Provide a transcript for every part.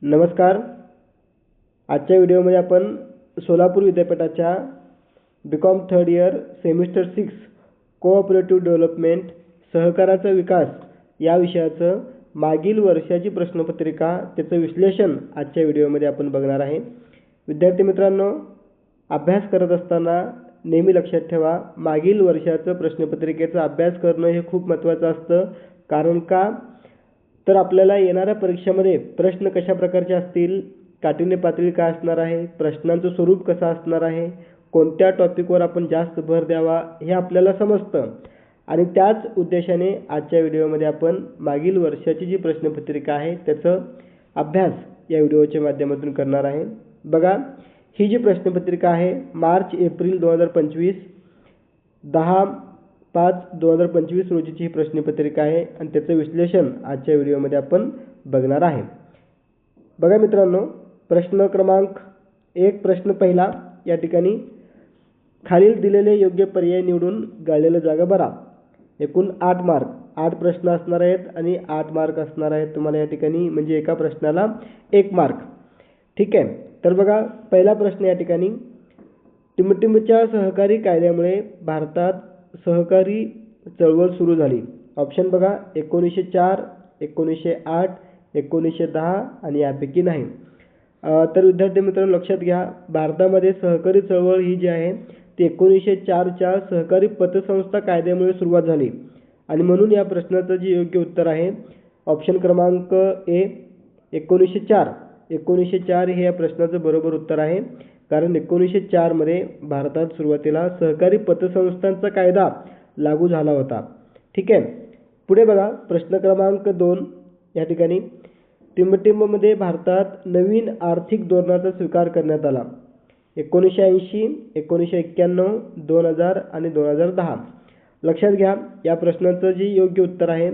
नमस्कार. आजच्या व्हिडिओमध्ये आपण सोलापूर विद्यापीठाच्या BCom third year semester 6 cooperative development सहकाराचा विकास या विषयाचं मागील वर्षाची प्रश्नपत्रिका त्याचं विश्लेषण आजच्या व्हिडिओमध्ये आपण बघणार आहे. विद्यार्थी मित्रांनो, अभ्यास करत असताना नेहमी लक्षात ठेवा, मागील वर्षाचं प्रश्नपत्रिकेचा अभ्यास करणं हे खूप महत्त्वाचं असतं. कारण का तर आपल्याला येणाऱ्या परीक्षेमध्ये प्रश्न कशा प्रकारचे असतील, काठिण्य पातळी काय असणार आहे, प्रश्नांचं स्वरूप कसं असणार आहे, कोणत्या टॉपिकवर आपण जास्त भर द्यावा हे आपल्याला समजतं. आणि त्याच उद्देशाने आजच्या व्हिडिओमध्ये आपण मागील वर्षाची जी प्रश्नपत्रिका आहे त्याचं अभ्यास या व्हिडिओच्या माध्यमातून करणार आहे. बघा, ही जी प्रश्नपत्रिका आहे मार्च-एप्रिल 2025 10/5/2025 रोजीची ही प्रश्नपत्रिका आहे आणि त्याचं विश्लेषण आजच्या व्हिडिओमध्ये आपण बघणार आहे. बघा मित्रांनो, प्रश्न क्रमांक 1, प्रश्न पहिला. या ठिकाणी खालील दिलेले योग्य पर्याय निवडून गाळलेल्या जागा भरा. एकूण 8 मार्क, 8 प्रश्न असणार आहेत आणि 8 मार्क असणार आहेत तुम्हाला या ठिकाणी, म्हणजे एका प्रश्नाला 1 मार्क. ठीक आहे. तर बघा, पहिला प्रश्न या ठिकाणी, टिंबटिंबच्या सहकारी कायद्यामुळे भारतात सहकारी चळवळ सुरू झाली. ऑप्शन बघा, 1904, 1908, 1910 आणि यापैकी नाही. तर विद्यार्थी मित्रांनो लक्षात घ्या, भारतामध्ये सहकारी चळवळ ही जी आहे ती 1904च्या सहकारी पतसंस्था कायद्यामुळे सुरुवात झाली आणि म्हणून या प्रश्नाचं जे योग्य उत्तर आहे ऑप्शन क्रमांक ए 1904. 1904 हे या प्रश्नाचं बरोबर उत्तर आहे. कारण 1904 मध्ये भारतात सुरुवातीला सहकारी पतसंस्थांचा कायदा लागू झाला होता. ठीक आहे. पुढे बघा, प्रश्न क्रमांक 2. या ठिकाणी टिंबटिंबमध्ये भारतात नवीन आर्थिक धोरणाचा स्वीकार करण्यात आला. 1980, 1991, 2000 आणि 2010. लक्षात घ्या, या प्रश्नाचं जे योग्य उत्तर आहे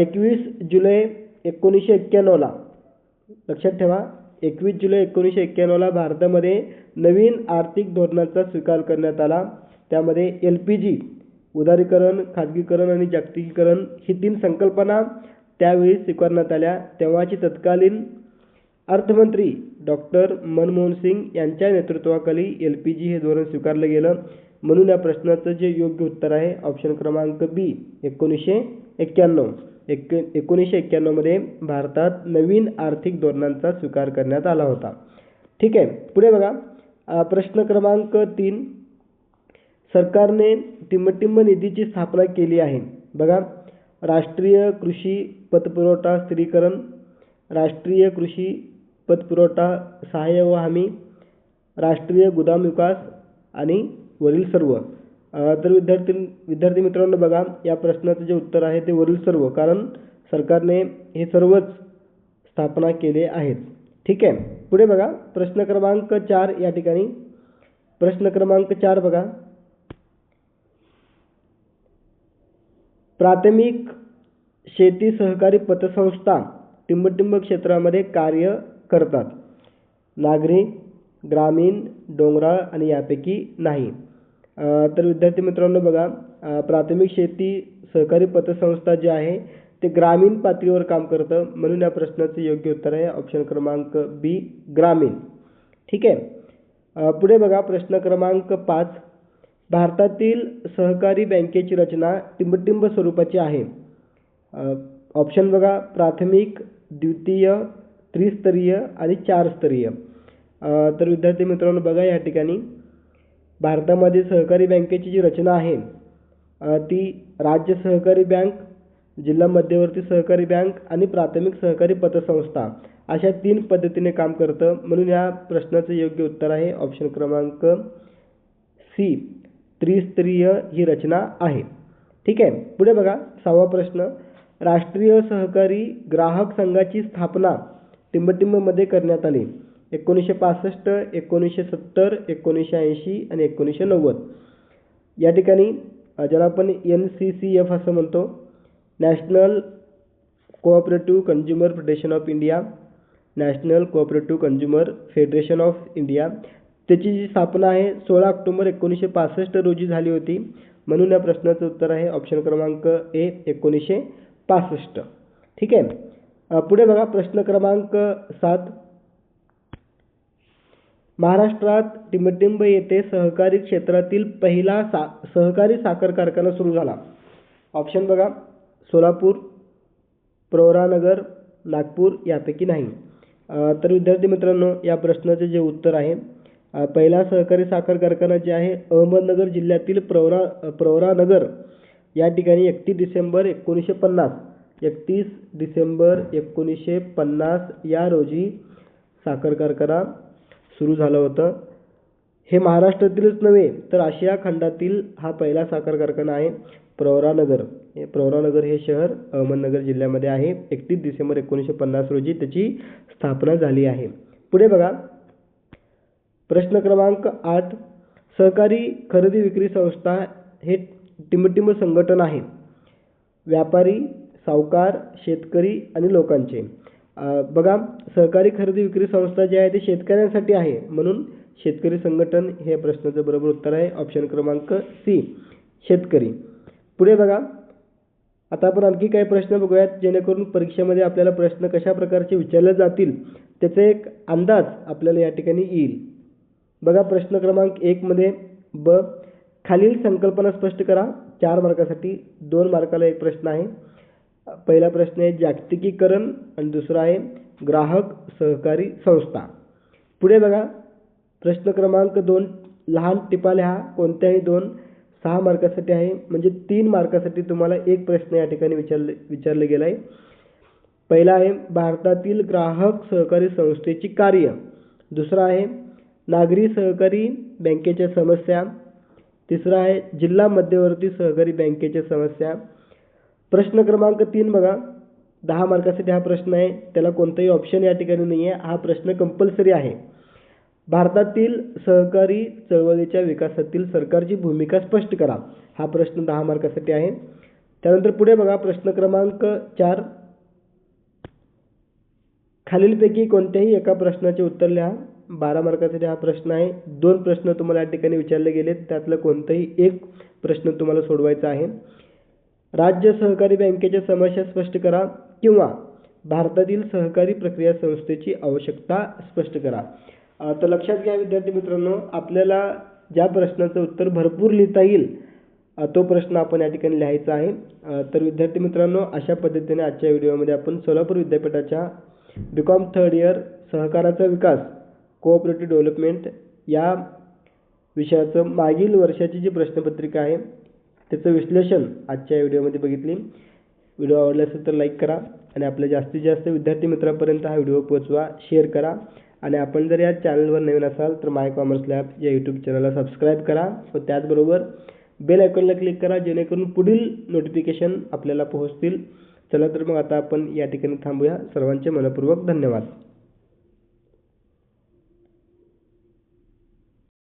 21 जुलै 1991ला. लक्षात ठेवा, 21 जुलै 1991ला भारतामध्ये नवीन आर्थिक धोरणाचा स्वीकार करण्यात आला. त्यामध्ये LPG, उदारीकरण, खाजगीकरण आणि जागतिकीकरण ही 3 संकल्पना त्यावेळी स्वीकारण्यात आल्या. तेव्हाचे तत्कालीन अर्थमंत्री डॉक्टर मनमोहन सिंग यांच्या नेतृत्वाखाली LPG हे धोरण स्वीकारलं गेलं. म्हणून या प्रश्नाचं जे योग्य उत्तर आहे ऑप्शन क्रमांक बी 1991. 1991 मध्ये भारतात नवीन आर्थिक धोरणांचा स्वीकार करण्यात आला होता. ठीक आहे. पुढे बघा, प्रश्न क्रमांक 3. सरकारने टिंबटिंब निधीची स्थापना केली आहे. बघा, राष्ट्रीय कृषी पतपुरवठा स्थिरीकरण, राष्ट्रीय कृषी पतपुरवठा सहाय्य व हमी, राष्ट्रीय गुदाम विकास आणि वरील सर्व. तर विद्यार्थी मित्रांनो बघा, या प्रश्नाचं जे उत्तर आहे ते वरील सर्व, कारण सरकारने हे सर्वच स्थापना केले आहेत. ठीक आहे. पुढे बघा, प्रश्न क्रमांक 4. या ठिकाणी प्रश्न क्रमांक 4 बघा, प्राथमिक शेती सहकारी पतसंस्था टिंबटिंब क्षेत्रामध्ये कार्य करतात. नागरी, ग्रामीण, डोंगराळ आणि यापैकी नाही. तर विद्यार्थी मित्रांनो बघा, प्राथमिक शेती सहकारी पतसंस्था जी आहे ते ग्रामीण पातळीवर काम करतं. म्हणून या प्रश्नाचं योग्य उत्तर आहे ऑप्शन क्रमांक बी ग्रामीण. ठीक आहे. पुढे बघा, प्रश्न क्रमांक 5. भारतातील सहकारी बँकेची रचना टिंबटिंब स्वरूपाची आहे. ऑप्शन बघा, प्राथमिक, द्वितीय, त्रिस्तरीय आणि 4 स्तरीय. तर विद्यार्थी मित्रांनो बघा, या ठिकाणी भारतामध्ये सहकारी बँकेची जी रचना आहे ती राज्य सहकारी बँक, जिल्हा मध्यवर्ती सहकारी बँक आणि प्राथमिक सहकारी पतसंस्था अशा 3 पद्धतीने काम करतं. म्हणून या प्रश्नाचं योग्य उत्तर आहे ऑप्शन क्रमांक सी, त्रिस्तरीय ही रचना आहे. ठीक आहे. पुढे बघा, 6वा प्रश्न. राष्ट्रीय सहकारी ग्राहक संघाची स्थापना टिंबटिंबमध्ये करण्यात आली. 1965, 1970, 1980 आणि 1990. या ठिकाणी ज्याला आपण NCCF असं म्हणतो, national cooperative consumer federation of India, national cooperative consumer federation of India, त्याची जी स्थापना आहे 16 ऑक्टोबर 1965 रोजी झाली होती. म्हणून या प्रश्नाचं उत्तर आहे ऑप्शन क्रमांक ए 1965. ठीक आहे. पुढे बघा प्रश्न क्रमांक 7. महाराष्ट्रात टिंबटिंब येथे सहकारी क्षेत्रातील पहिला सहकारी साखर कारखाना सुरू झाला. ऑप्शन बघा, सोलापूर, प्रवरानगर, नागपूर यापैकी नाही. तर विद्यार्थी मित्रांनो, या प्रश्नाचे जे उत्तर आहे, पहिला सहकारी साखर कारखाना जे आहे अहमदनगर जिल्ह्यातील प्रवरानगर या ठिकाणी 31 डिसेंबर 1950 या रोजी साखर कारखाना सुरू झालं होतं. हे महाराष्ट्रातीलच नव्हे तर आशिया खंडातील हा पहिला साखर कारखाना आहे. प्रवरानगर हे शहर अहमदनगर जिल्ह्यामध्ये आहे. 31 डिसेंबर 1950 रोजी त्याची स्थापना झाली आहे. पुढे बघा प्रश्न क्रमांक 8. सहकारी खरेदी विक्री संस्था हे टिंबटिंब संघटन आहे. व्यापारी, सावकार, शेतकरी आणि लोकांचे. बघा, सहकारी खरेदी विक्री संस्था जी आहे ती शेतकऱ्यांसाठी आहे, म्हणून शेतकरी संघटन हे प्रश्नाचं बरोबर उत्तर आहे. ऑप्शन क्रमांक सी, शेतकरी. पुढे बघा, आता आपण आणखी काही प्रश्न बघूयात जेणेकरून परीक्षेमध्ये आपल्याला प्रश्न कशा प्रकारचे विचारले जातील त्याचा एक अंदाज आपल्याला या ठिकाणी येईल. बघा प्रश्न क्रमांक 1 मध्ये ब, खालील संकल्पना स्पष्ट करा. 4 मार्कासाठी 2 मार्काला एक प्रश्न आहे. पहिला प्रश्न आहे जागतिकीकरण आणि दुसरा आहे ग्राहक सहकारी संस्था. पुढे बघा प्रश्न क्रमांक 2, लहान टिपा लिहा. कोणत्याही 2 6 मार्कासाठी आहे, म्हणजे 3 मार्कासाठी तुम्हाला एक प्रश्न या ठिकाणी विचारले गेला आहे. पहिला आहे भारतातील ग्राहक सहकारी संस्थेची कार्य. दुसरा आहे नागरी सहकारी बँकेच्या समस्या. तिसरा आहे जिल्हा मध्यवर्ती सहकारी बँकेच्या समस्या. प्रश्न क्रमांक 3 बघा, 10 मार्कासाठी हा प्रश्न आहे. त्याला कोणताही ऑप्शन या ठिकाणी नाही आहे. हा प्रश्न कंपल्सरी आहे. भारतातील सहकारी चळवळीच्या विकासातील सरकारची भूमिका स्पष्ट करा. हा प्रश्न 10 मार्कासाठी आहे. त्यानंतर पुढे बघा प्रश्न क्रमांक 4, खालीलपैकी कोणत्याही एका प्रश्नाचे उत्तर लिहा. 12 मार्कासाठी हा प्रश्न आहे. 2 प्रश्न तुम्हाला या ठिकाणी विचारले गेलेत, त्यातलं कोणताही एक प्रश्न तुम्हाला सोडवायचा आहे. राज्य सहकारी बँकेच्या समस्या स्पष्ट करा किंवा भारतातील सहकारी प्रक्रिया संस्थेची आवश्यकता स्पष्ट करा. तर लक्षात घ्या विद्यार्थी मित्रांनो, आपल्याला ज्या प्रश्नाचं उत्तर भरपूर लिहिता येईल तो प्रश्न आपण या ठिकाणी लिहायचा आहे. तर विद्यार्थी मित्रांनो, अशा पद्धतीने आजच्या व्हिडिओमध्ये आपण सोलापूर विद्यापीठाच्या BCom 3rd इयर सहकाराचा विकास, कोऑपरेटिव्ह डेव्हलपमेंट या विषयाचं मागील वर्षाची जी प्रश्नपत्रिका आहे त्याचं विश्लेषण आजच्या व्हिडिओमध्ये बघितली. व्हिडिओ आवडला असेल तर लाईक करा आणि आपल्या जास्तीत जास्त विद्यार्थी मित्रांपर्यंत हा व्हिडिओ पोहोचवा, शेअर करा. आणि आपण जर या चॅनलवर नवीन असाल तर माय कॉमर्स लॅब या यूट्यूब चॅनलला सबस्क्राईब करा व त्याचबरोबर बेल आयकॉनला क्लिक करा जेणेकरून पुढील नोटिफिकेशन आपल्याला पोहोचतील. चला तर मग आता आपण या ठिकाणी थांबूया. सर्वांचे मनपूर्वक धन्यवाद.